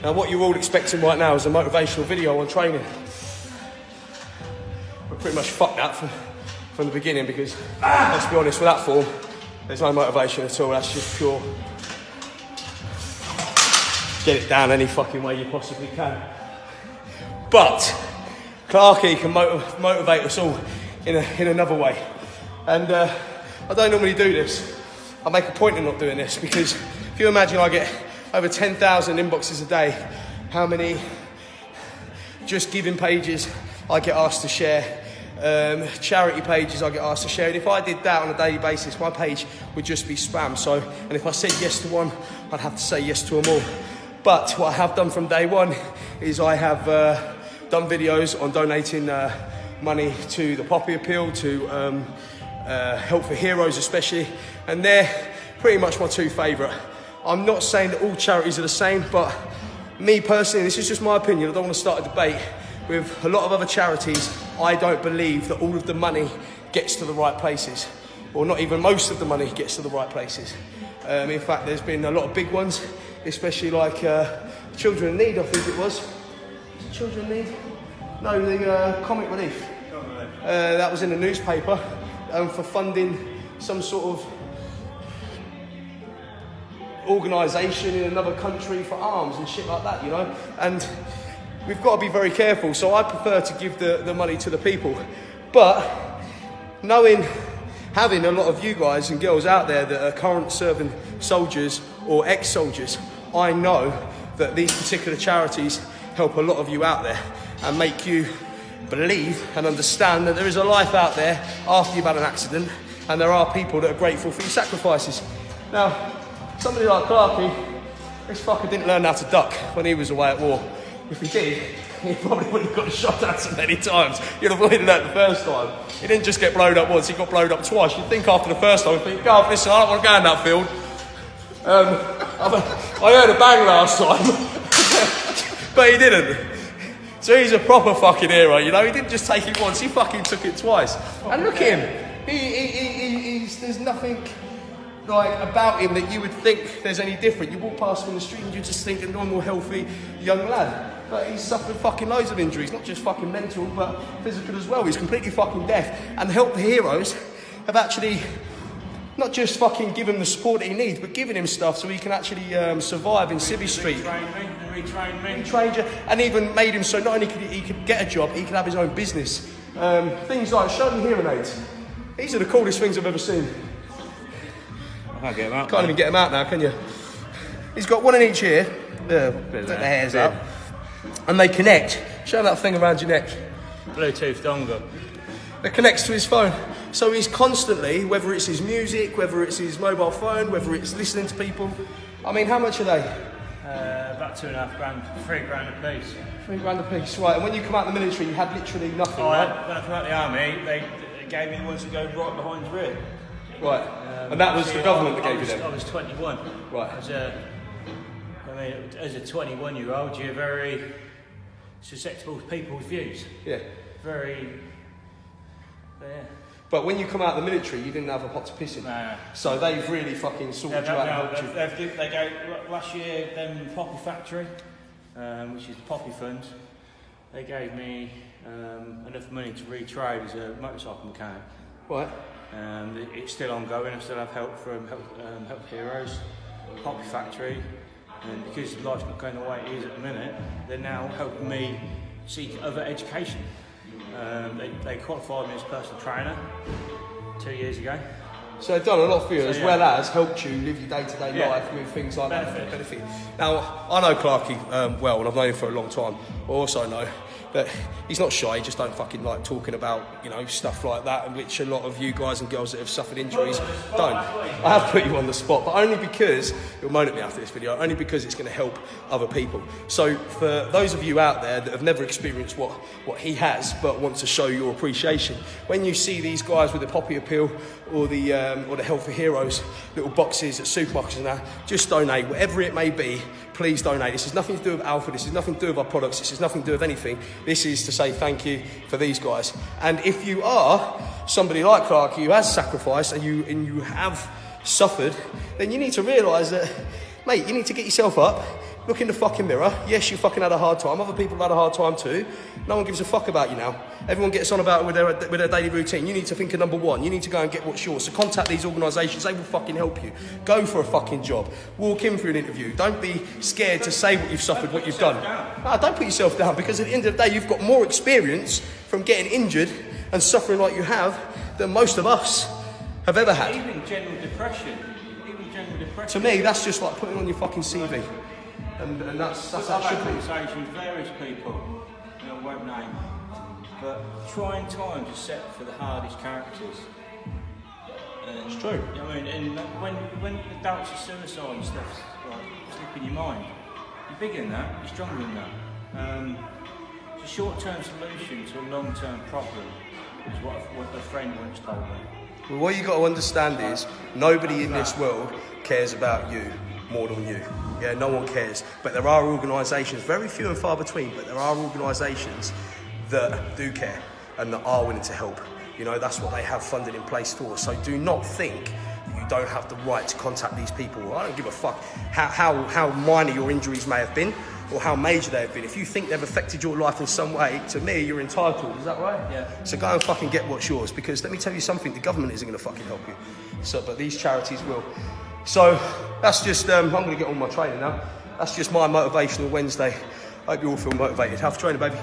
Now what you're all expecting right now is a motivational video on training. We're pretty much fucked that from the beginning because, let's be honest, with that form, there's no motivation at all. That's just pure get it down any fucking way you possibly can. But Clarky can motivate us all in another way. And I don't normally do this. I make a point of not doing this because if you imagine I get over 10,000 inboxes a day, how many just giving pages I get asked to share, charity pages I get asked to share, and if I did that on a daily basis, my page would just be spam. So, and if I said yes to one, I'd have to say yes to them all. But what I have done from day one is I have done videos on donating money to the Poppy Appeal, to Help for Heroes especially, and they're pretty much my two favourite. I'm not saying that all charities are the same, but me personally, this is just my opinion, I don't want to start a debate. With a lot of other charities, I don't believe that all of the money gets to the right places, or not even most of the money gets to the right places. In fact, there's been a lot of big ones, especially like Children in Need, I think it was. Children in Need? No, the Comic Relief. That was in the newspaper for funding some sort of organisation in another country for arms and shit like that, you know? And we've got to be very careful. So I prefer to give the money to the people. But having a lot of you guys and girls out there that are current serving soldiers or ex-soldiers, I know that these particular charities help a lot of you out there and make you believe and understand that there is a life out there after you've had an accident, and there are people that are grateful for your sacrifices. Now, somebody like Clarky, this fucker didn't learn how to duck when he was away at war. If he did, he probably wouldn't have got shot at so many times. You'd have learned that the first time. He didn't just get blown up once, he got blown up twice. You'd think after the first time, you'd think, oh, listen, I don't want to go in that field. I heard a bang last time, but he didn't. So he's a proper fucking hero, you know? He didn't just take it once, he fucking took it twice. And look at him. There's nothing like about him that you would think there's any different. You walk past him in the street and you just think a normal, healthy young lad. But he's suffered fucking loads of injuries, not just fucking mental, but physical as well. He's completely fucking deaf. And Help the Heroes have actually not just fucking given him the support that he needs, but giving him stuff so he can actually survive in Civvy Street. Retrained you, and even made him so not only could he could get a job, he could have his own business. Things like showing hearing aids. These are the coolest things I've ever seen. I can't get them out. Can't even get them out now, can you? He's got one in each ear. The hair's up. And they connect. Show that thing around your neck. Bluetooth dongle. It connects to his phone. So he's constantly, whether it's his music, whether it's his mobile phone, whether it's listening to people. I mean, how much are they? About $2.5 grand, $3 grand a piece. $3 grand a piece, right. And when you come out of the military, you had literally nothing, right? When I come out of the army, they gave me the ones that go right behind your ear. Right. And that was the government that gave you them? I was 21. Right. As a 21-year-old, you're very susceptible to people's views. Yeah. Yeah. But when you come out of the military, you didn't have a pot to piss in. No. So they've really fucking sorted you out and helped you. They go, last year, them Poppy Factory, which is Poppy Funds, they gave me enough money to retrade as a motorcycle mechanic. Right. It's still ongoing. I still have help from Help Heroes, Poppy Factory, and because life's not going the way it is at the minute, they're now helping me seek other education. They qualified me as a personal trainer 2 years ago. So they've done a lot for you, as well as helped you live your day-to-day life with things like benefit. Now, I know Clarky well, and I've known him for a long time. I also know that he's not shy, he just don't fucking like talking about, you know, stuff like that, which a lot of you guys and girls that have suffered injuries don't. I have put you on the spot, but only because, you'll moan at me after this video, only because it's going to help other people. So for those of you out there that have never experienced what he has, but want to show your appreciation, when you see these guys with the Poppy Appeal or the Help for Heroes little boxes at supermarkets and that, just donate, whatever it may be. Please donate. This has nothing to do with Alpha, this has nothing to do with our products, this has nothing to do with anything. This is to say thank you for these guys. And if you are somebody like Clarky who has sacrificed and you have suffered, then you need to realise that, mate, you need to get yourself up, Look in the fucking mirror. Yes, you fucking had a hard time. Other people have had a hard time too. No one gives a fuck about you now. Everyone gets on about it with their daily routine. You need to think of number one. You need to go and get what's yours. So contact these organisations. They will fucking help you. Go for a fucking job. Walk in for an interview. Don't be scared to say what you've suffered, what you've done. No, don't put yourself down, because at the end of the day, you've got more experience from getting injured and suffering like you have than most of us have ever had. Even general depression. To me, that's just like putting on your fucking CV. And that's I've had conversations with various people, you know, I won't name, but trying times are set for the hardest characters. And, it's true. You know, I mean, and when the doubts of suicide and stuff like slip in your mind, you're bigger than that, you're stronger than that. It's a short-term solution to a long-term problem, is what a friend once told me. Well, what you've got to understand is nobody in this world cares about you more than you. Yeah, no one cares. But there are organisations, very few and far between, but there are organisations that do care and that are willing to help. You know, that's what they have funding in place for. So do not think that you don't have the right to contact these people. I don't give a fuck how minor your injuries may have been or how major they have been. If you think they've affected your life in some way, to me, you're entitled. Is that right? Yeah. So go and fucking get what's yours, because let me tell you something, the government isn't going to fucking help you. So, but these charities will. So that's just, I'm going to get on my training now. That's just my motivational Wednesday. I hope you all feel motivated. Have a training, baby.